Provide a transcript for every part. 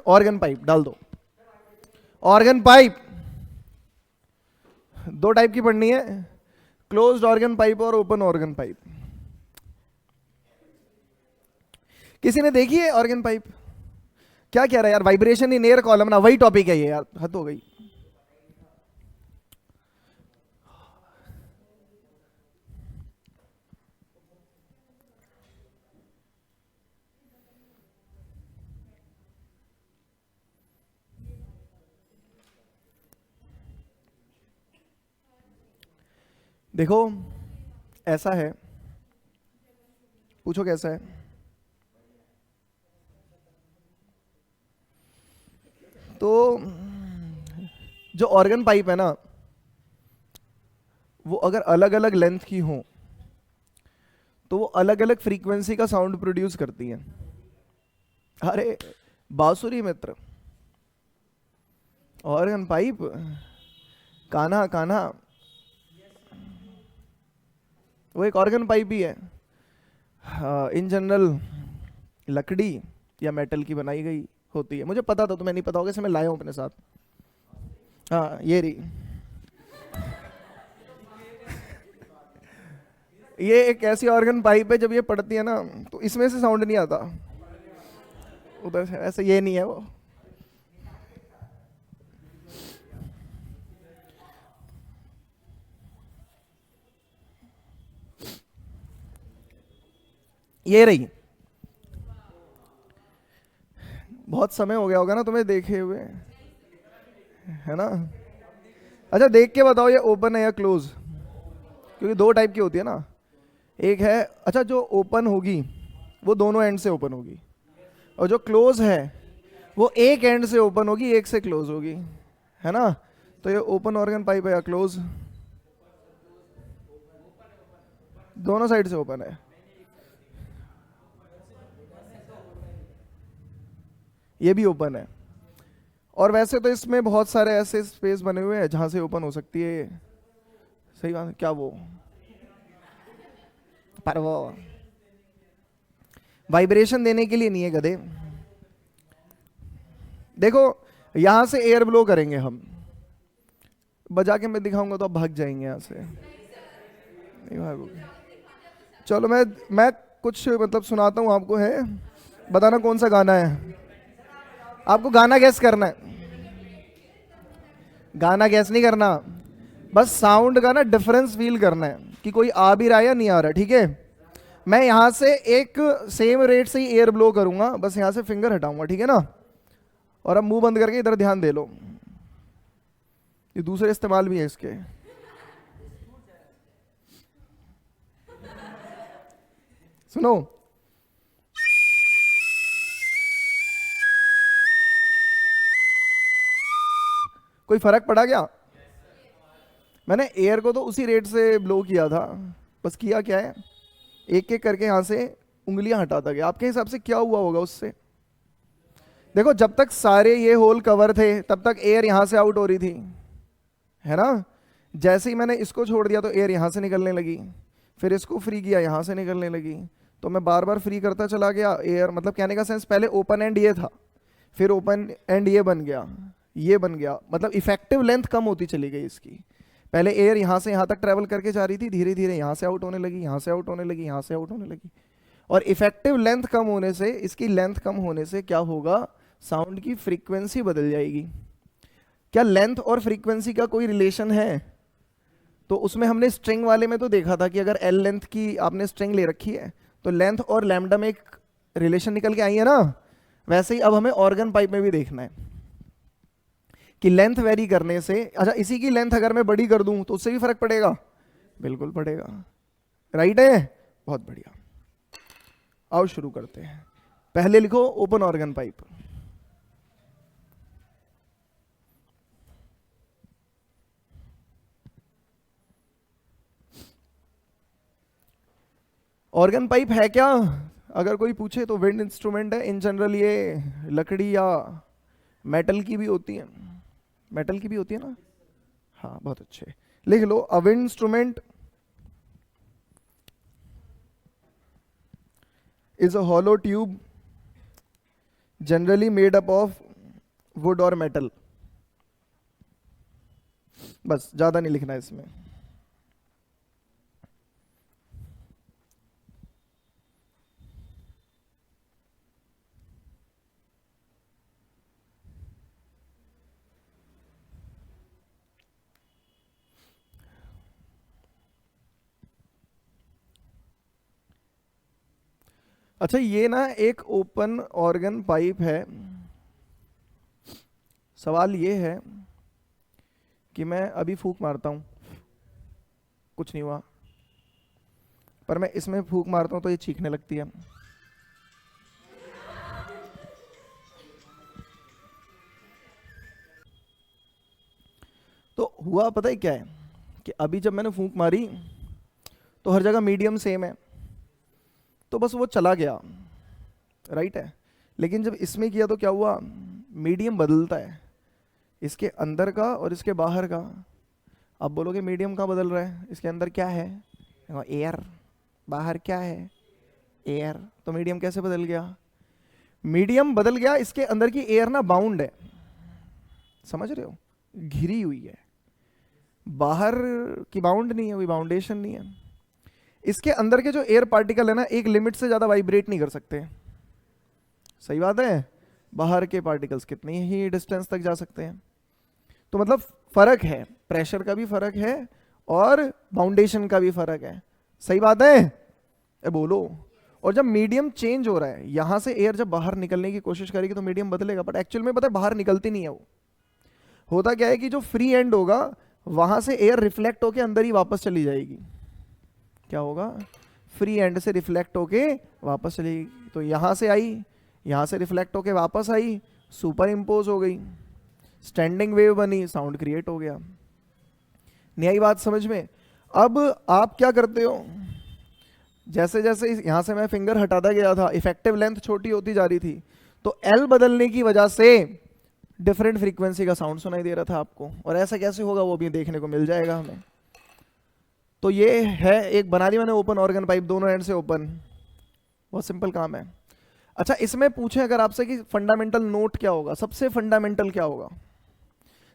Organ pipe डाल दो। Organ pipe दो टाइप की पढ़नी है, क्लोज्ड ऑर्गन पाइप और ओपन ऑर्गन पाइप। किसी ने देखी है ऑर्गन पाइप? क्या कह रहा है यार, वाइब्रेशन इन एयर कॉलम ना, वही टॉपिक है ये यार, हद हो गई। देखो ऐसा है, पूछो कैसा है। तो जो ऑर्गन पाइप है ना, वो अगर अलग अलग लेंथ की हो तो वो अलग अलग फ्रीक्वेंसी का साउंड प्रोड्यूस करती है। अरे बांसुरी मित्र, ऑर्गन पाइप, कान्हा कान्हा, वो एक ऑर्गन पाइप ही है। इन जनरल लकड़ी या मेटल की बनाई गई होती है। मुझे पता था, तुम्हें नहीं पता होगा, इसे मैं लाया हूं अपने साथ। हाँ ये रही, ये एक ऐसी ऑर्गन पाइप है, जब ये पड़ती है ना तो इसमें से साउंड नहीं आता, उधर से। ऐसे ये नहीं है वो। ये रही, बहुत समय हो गया होगा ना तुम्हें देखे हुए, है ना? अच्छा देख के बताओ ये ओपन है या क्लोज, क्योंकि दो टाइप की होती है ना। एक है, अच्छा जो ओपन होगी वो दोनों एंड से ओपन होगी, और जो क्लोज है वो एक एंड से ओपन होगी, एक से क्लोज होगी, है ना? तो ये ओपन ऑर्गन पाइप है या क्लोज? दोनों साइड से ओपन है। ये भी ओपन है। और वैसे तो इसमें बहुत सारे ऐसे स्पेस बने हुए हैं जहां से ओपन हो सकती है। सही बात है, क्या वो, पर वो वाइब्रेशन देने के लिए नहीं है गधे। देखो यहां से एयर ब्लो करेंगे हम, बजा के मैं दिखाऊंगा तो आप भाग जाएंगे यहां से, नहीं भागोगे। चलो मैं कुछ मतलब सुनाता हूँ आपको, है बताना कौन सा गाना है। आपको गाना गैस करना है, गाना गैस नहीं करना, बस साउंड का ना डिफरेंस फील करना है कि कोई आ भी रहा है या नहीं आ रहा, ठीक है? मैं यहां से एक सेम रेट से ही एयर ब्लो करूंगा, बस यहां से फिंगर हटाऊंगा, ठीक है ना? और अब मुंह बंद करके इधर ध्यान दे लो, ये दूसरे इस्तेमाल भी है इसके। सुनो, कोई फर्क पड़ा क्या? मैंने एयर को तो उसी रेट से ब्लो किया था, बस किया क्या है, एक एक करके यहां से उंगलियां हटाता गया। आपके हिसाब से क्या हुआ होगा उससे? देखो जब तक सारे ये होल कवर थे तब तक एयर यहां से आउट हो रही थी, है ना? जैसे ही मैंने इसको छोड़ दिया तो एयर यहां से निकलने लगी, फिर इसको फ्री किया यहां से निकलने लगी, तो मैं बार बार फ्री करता चला गया एयर। मतलब कहने का सेंस, पहले ओपन एंड ये था, फिर ओपन एंड ये बन गया, ये बन गया, मतलब इफेक्टिव लेंथ कम होती चली गई इसकी। पहले एयर यहां से यहां तक ट्रेवल करके जा रही थी, धीरे धीरे यहां से आउट होने लगी, यहां से आउट होने लगी, यहां से आउट होने लगी। और इफेक्टिव लेंथ कम होने से, इसकी लेंथ कम होने से क्या होगा, साउंड की फ्रीक्वेंसी बदल जाएगी। क्या लेंथ और फ्रीक्वेंसी का कोई रिलेशन है? तो उसमें हमने स्ट्रिंग वाले में तो देखा था कि अगर एल लेंथ की आपने स्ट्रिंग ले रखी है तो लेंथ और लैम्डा में एक रिलेशन निकल के आई है ना। वैसे ही अब हमें ऑर्गन पाइप में भी देखना है कि लेंथ वेरी करने से, अच्छा इसी की लेंथ अगर मैं बड़ी कर दूं तो उससे भी फर्क पड़ेगा, बिल्कुल पड़ेगा। राइट है, बहुत बढ़िया। आओ शुरू करते हैं। पहले लिखो open organ pipe. Organ pipe है क्या, अगर कोई पूछे तो विंड इंस्ट्रूमेंट है। इन जनरल ये लकड़ी या मेटल की भी होती है, मेटल की भी होती है ना। हाँ बहुत अच्छे, लिख लो, a wind instrument is a hollow tube generally made up of wood और मेटल, बस ज्यादा नहीं लिखना है इसमें। अच्छा, ये ना एक ओपन ऑर्गन पाइप है। सवाल ये है कि मैं अभी फूंक मारता हूँ, कुछ नहीं हुआ, पर मैं इसमें फूंक मारता हूँ तो ये चीखने लगती है। तो हुआ पता है क्या है कि अभी जब मैंने फूंक मारी तो हर जगह मीडियम सेम है, तो बस वो चला गया, राइट है। लेकिन जब इसमें किया तो क्या हुआ, मीडियम बदलता है, इसके अंदर का और इसके बाहर का। अब बोलोगे मीडियम का बदल रहा है, इसके अंदर क्या है, एयर, बाहर क्या है, एयर, तो मीडियम कैसे बदल गया। मीडियम बदल गया, इसके अंदर की एयर ना बाउंड है, समझ रहे हो, घिरी हुई है, बाहर की बाउंड नहीं है, कोई बाउंडेशन नहीं है। इसके अंदर के जो एयर पार्टिकल है ना, एक लिमिट से ज्यादा वाइब्रेट नहीं कर सकते, सही बात है। बाहर के पार्टिकल्स कितनी ही डिस्टेंस तक जा सकते हैं। तो मतलब फर्क है, प्रेशर का भी फर्क है और बाउंडेशन का भी फर्क है, सही बात है, बोलो। और जब मीडियम चेंज हो रहा है, यहां से एयर जब बाहर निकलने की कोशिश करेगी तो मीडियम बदलेगा, बट एक्चुअल में पता है बाहर निकलती नहीं है वो। होता क्या है कि जो फ्री एंड होगा वहां से एयर रिफ्लेक्ट होके अंदर ही वापस चली जाएगी। क्या होगा, फ्री एंड से रिफ्लेक्ट होके वापस चलेगी, तो यहां से आई, यहां से रिफ्लेक्ट होके वापस आई, सुपर इम्पोज हो गई, स्टैंडिंग वेव बनी, साउंड क्रिएट हो गया। नहीं आई बात समझ में। अब आप क्या करते हो, जैसे जैसे यहां से मैं फिंगर हटाता गया था, इफेक्टिव लेंथ छोटी होती जा रही थी, तो एल बदलने की वजह से डिफरेंट फ्रीक्वेंसी का साउंड सुनाई दे रहा था आपको। और ऐसा कैसे होगा वो भी देखने को मिल जाएगा हमें। तो ये है, एक बना दी मैंने ओपन ऑर्गन पाइप, दोनों एंड से ओपन, बहुत सिंपल काम है। अच्छा, इसमें पूछे अगर आपसे कि फंडामेंटल नोट क्या होगा, सबसे फंडामेंटल क्या होगा,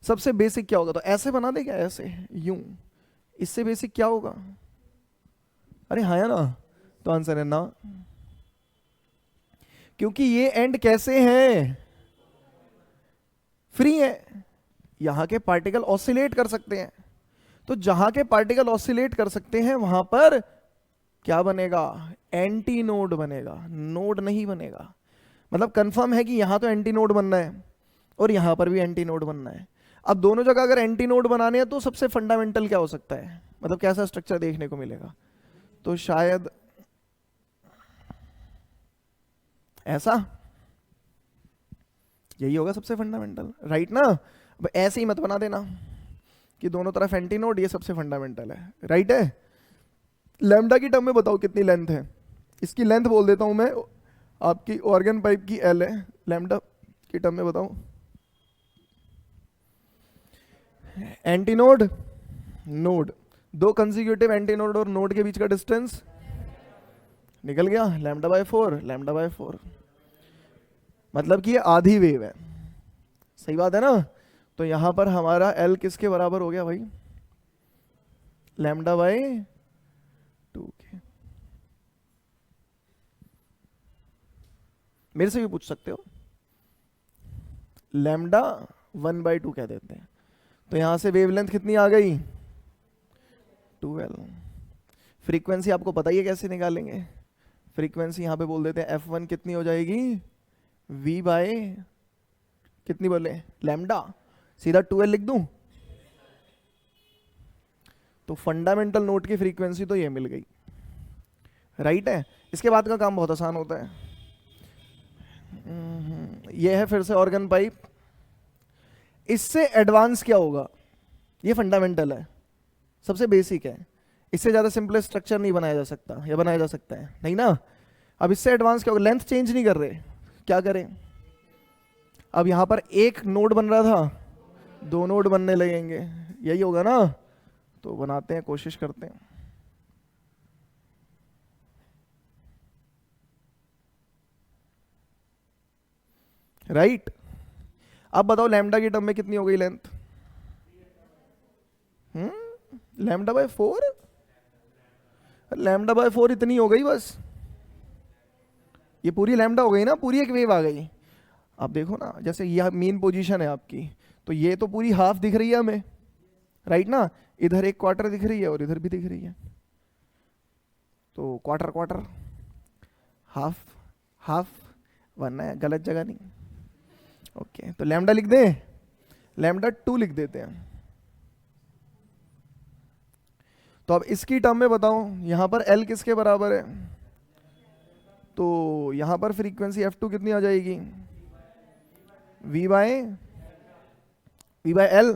सबसे बेसिक क्या होगा, तो ऐसे बना दे क्या, ऐसे यूं, इससे बेसिक क्या होगा, अरे हाँ या ना, तो आंसर है ना, क्योंकि ये एंड कैसे हैं, फ्री है, यहां के पार्टिकल ऑसिलेट कर सकते हैं। तो जहां के पार्टिकल ऑसिलेट कर सकते हैं वहां पर क्या बनेगा, एंटी नोड बनेगा, नोड नहीं बनेगा। मतलब कंफर्म है कि यहां तो एंटी नोड बनना है और यहां पर भी एंटी नोड बनना है। अब दोनों जगह अगर एंटी नोड बनाने हैं तो सबसे फंडामेंटल क्या हो सकता है, मतलब कैसा स्ट्रक्चर देखने को मिलेगा, तो शायद ऐसा, यही होगा सबसे फंडामेंटल, राइट ना। अब ऐसे ही मत बना देना कि दोनों तरफ एंटी नोड, ये सबसे फंडामेंटल है, राइट है। लैम्डा की टर्म में बताओ कितनी लेंथ है, इसकी लेंथ बोल देता हूं मैं, आपकी ऑर्गन पाइप की एल है, लैम्डा की टर्म में बताओ। एंटी नोड, नोड, दो कंसेक्यूटिव एंटी नोड और नोड के बीच का डिस्टेंस निकल गया, लैम्डा बाय 4, लैम्डा बाय 4, मतलब कि ये आधी वेव है, सही बात है ना। तो यहां पर हमारा एल किसके बराबर हो गया भाई, लैम्डा बाय 2 के। मेरे से भी पूछ सकते हो, लैम्डा 1/2 कह देते हैं। तो यहां से वेवलेंथ कितनी आ गई, 12। फ्रीक्वेंसी आपको पता ही है कैसे निकालेंगे, फ्रीक्वेंसी यहां पे बोल देते हैं F1 कितनी हो जाएगी, V बाय कितनी बोले, लैम्डा, सीधा 12 लिख दूं। तो फंडामेंटल नोट की फ्रीक्वेंसी तो ये मिल गई, राइट है। इसके बाद का काम बहुत आसान होता है। ये है फिर से ऑर्गन पाइप, इससे एडवांस क्या होगा, ये फंडामेंटल है, सबसे बेसिक है, इससे ज्यादा सिंपल स्ट्रक्चर नहीं बनाया जा सकता, या बनाया जा सकता है नहीं ना। अब इससे एडवांस क्या होगा, लेंथ चेंज नहीं कर रहे, क्या करें, अब यहां पर एक नोड बन रहा था, दो नोड बनने लगेंगे, यही होगा ना। तो बनाते हैं, कोशिश करते हैं। राइट अब बताओ लैम्डा की टर्म में कितनी हो गई length? Lambda by 4। Lambda by 4 इतनी हो गई बस, ये पूरी लैम्डा हो गई ना, पूरी एक वेव आ गई। आप देखो ना, जैसे यह मेन पोजीशन है आपकी, तो ये तो पूरी हाफ दिख रही है हमें, राइट ना? इधर एक क्वार्टर दिख रही है और इधर भी दिख रही है, तो क्वार्टर क्वार्टर, हाफ हाफ, वरना है गलत जगह नहीं। ओके, तो लैम्डा लिख दें, लैम्डा 2 लिख देते हैं। तो अब इसकी टर्म में बताओ, यहां पर एल किसके बराबर है? तो यहां पर फ्रीक्वेंसी F2 कितनी आ जाएगी? वी बाय एल,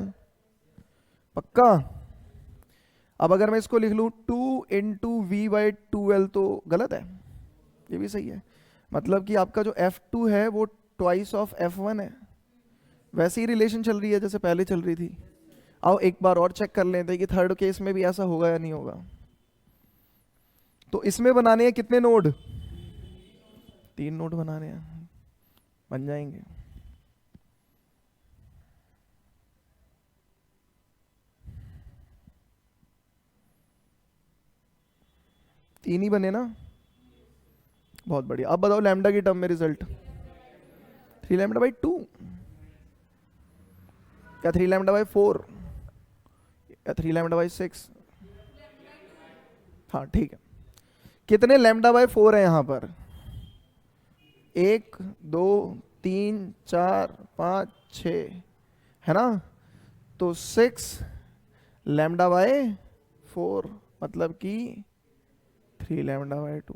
पक्का? अब अगर मैं इसको लिख लूं 2 × V/2L तो गलत है, ये भी सही है। मतलब कि आपका जो F2 है वो ट्वाइस ऑफ F1 है। वैसे ही रिलेशन चल रही है जैसे पहले चल रही थी। आओ एक बार और चेक कर लेते हैं कि थर्ड केस में भी ऐसा होगा या नहीं होगा। तो इसमें बनाने हैं कितने नोड? 3 नोड बनाने हैं, बन जाएंगे। तीन ही बने ना, बहुत बढ़िया। अब बताओ लैम्डा की टर्म में रिजल्ट, 3λ/2 या 3λ/4 या 3λ/6? हाँ ठीक है। कितने λ/4 है यहाँ पर? 1 2 3 4 5 6 है ना? तो 6λ/4 मतलब कि 3λ/2,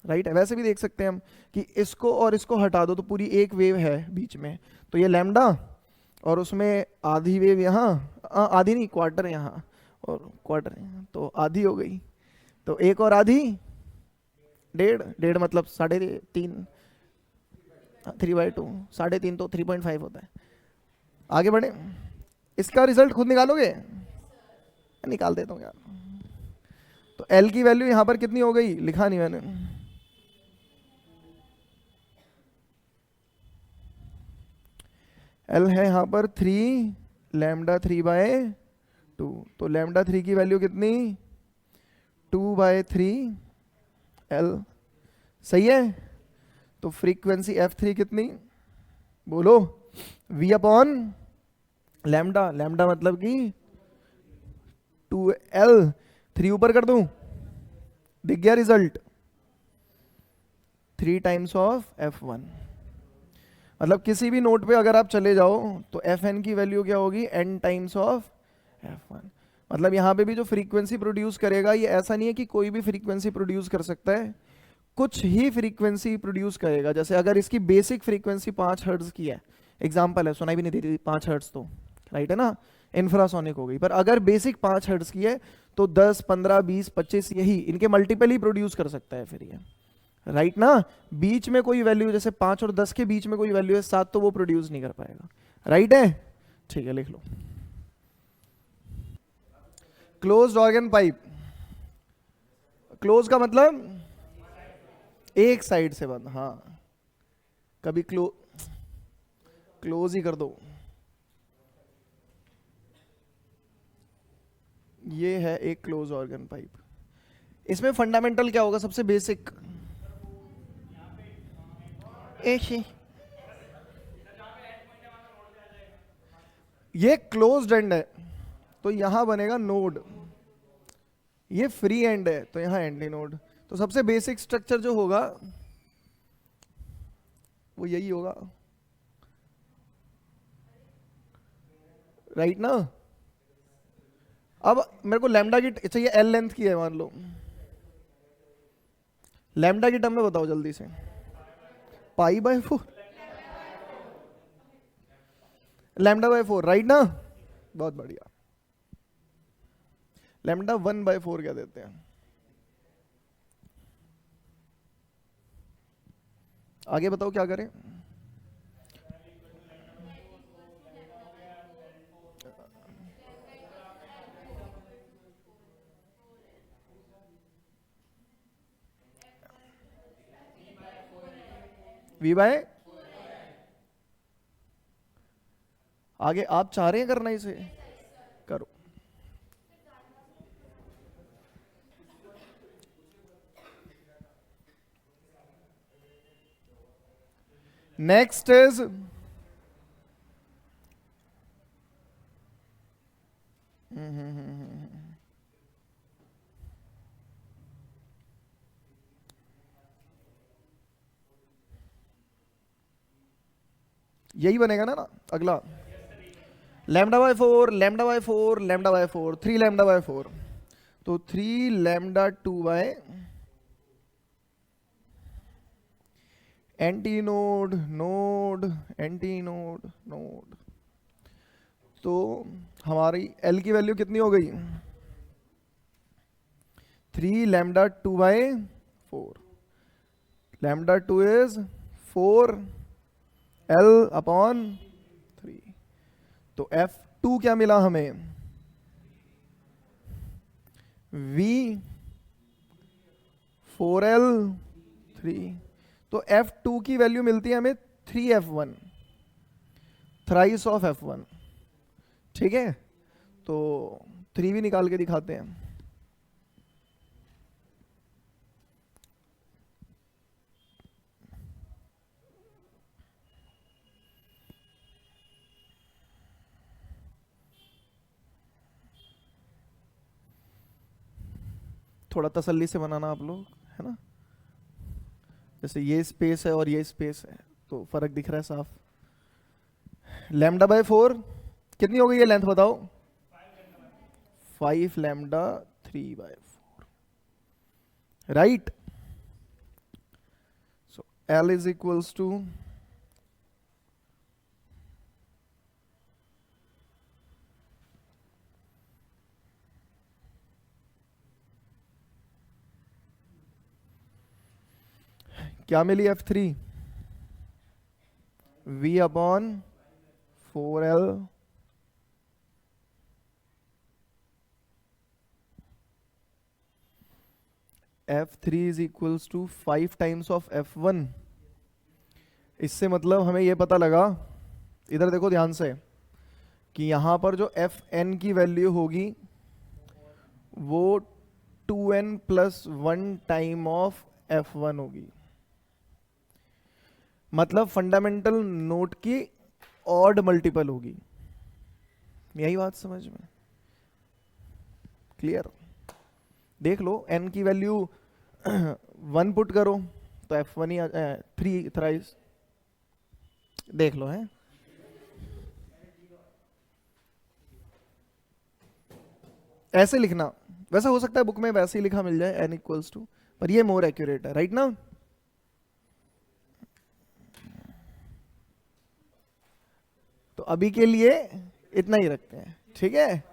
राइट है। वैसे भी देख सकते हैं हम कि इसको और इसको हटा दो तो पूरी एक वेव है बीच में, तो ये लैम्डा और उसमें आधी वेव यहाँ, आधी नहीं क्वार्टर यहाँ और क्वार्टर यहाँ, तो आधी हो गई। तो एक और आधी, डेढ़, डेढ़ मतलब 3.5, 3/2, 3.5 तो 3.5 होता है। आगे बढ़े, इसका रिजल्ट खुद निकालोगे? निकाल देता हूँ यार। तो एल की वैल्यू यहाँ पर कितनी हो गई, लिखा नहीं मैंने। एल है यहाँ पर 3λ3/2, तो λ3 की वैल्यू कितनी? 2/3 एल, सही है। तो फ्रीक्वेंसी F3 कितनी बोलो? V/λ, लैम्डा मतलब कि 2L, 3 ऊपर कर दूं, दिख गया रिजल्ट, 3 टाइम्स ऑफ F1। मतलब किसी भी नोट पे अगर आप चले जाओ तो Fn की वैल्यू क्या होगी? n times of F1। मतलब यहाँ पे भी जो फ्रीक्वेंसी प्रोड्यूस करेगा, ये ऐसा नहीं है कि कोई भी फ्रीक्वेंसी प्रोड्यूस कर सकता है, कुछ ही फ्रीक्वेंसी प्रोड्यूस करेगा। जैसे अगर इसकी बेसिक फ्रीक्वेंसी 5 हर्ट्ज की है, एग्जांपल है, सुनाई भी नहीं देती 5 हर्ट्ज तो, राइट है ना, इंफ्रासोनिक हो गई। पर अगर बेसिक 5 हर्ट्ज की है तो 10 15 20 25 यही इनके मल्टीपल ही प्रोड्यूस कर सकता है फिर ये, राइट ना? बीच में कोई वैल्यू, जैसे 5 और 10 के बीच में कोई वैल्यू है 7, तो वो प्रोड्यूस नहीं कर पाएगा, राइट है? ठीक है, लिख लो। क्लोज्ड ऑर्गन पाइप, क्लोज का मतलब एक साइड से बंद, हाँ, कभी क्लोज ही कर दो। ये है एक क्लोज ऑर्गन पाइप। इसमें फंडामेंटल क्या होगा, सबसे बेसिक? एक ही, ये क्लोज्ड एंड है तो यहां बनेगा नोड, ये फ्री एंड है तो यहां एंटी नोड। तो सबसे बेसिक स्ट्रक्चर जो होगा वो यही होगा, राइट ना? अब मेरे को लैम्डा की चाहिए, एल लेंथ की है मान लो, लैम्डा की टर्म में बताओ जल्दी से। π/4, λ/4, राइट ना? बहुत बढ़िया। लैम्डा 1/4 क्या देते हैं? आगे बताओ क्या करें? V/, आगे आप चाह रहे हैं करना इसे, करो। नेक्स्ट इज यही बनेगा ना अगला, lambda by 4, lambda by 4, lambda by 4, 3 lambda by 4, तो 3 lambda 2 by antinode node antinode node, तो हमारी एल की वैल्यू कितनी हो गई? 3 lambda 2 by 4, lambda 2 is 4 L upon 3, तो F2 क्या मिला हमें? V 4L 3, तो F2 की वैल्यू मिलती है हमें 3F1, थ्राइस ऑफ F1, ठीक है। तो 3 भी निकाल के दिखाते हैं। थोड़ा तसल्ली से बनाना आप लोग, है ना। जैसे ये स्पेस है और ये स्पेस है, तो फर्क दिख रहा है साफ। लैम्डा बाय 4 कितनी हो गई है लेंथ बताओ? 5 lambda 3 by 4, right. So L is equals to क्या मिली? F3 V upon 4L F3 is equals to 5 times of F1। इससे मतलब हमें यह पता लगा, इधर देखो ध्यान से, कि यहां पर जो Fn की वैल्यू होगी वो 2n plus 1 time of F1 होगी, मतलब फंडामेंटल नोट की ऑड मल्टीपल होगी। यही बात समझ में क्लियर? देख लो n की वैल्यू 1 पुट करो तो F1 ही 3 थ्राइस, देख लो है। ऐसे लिखना, वैसा हो सकता है बुक में वैसे ही लिखा मिल जाए n इक्वल्स टू, पर ये मोर एक्यूरेट है, राइट ना। तो अभी के लिए इतना ही रखते हैं, ठीक है।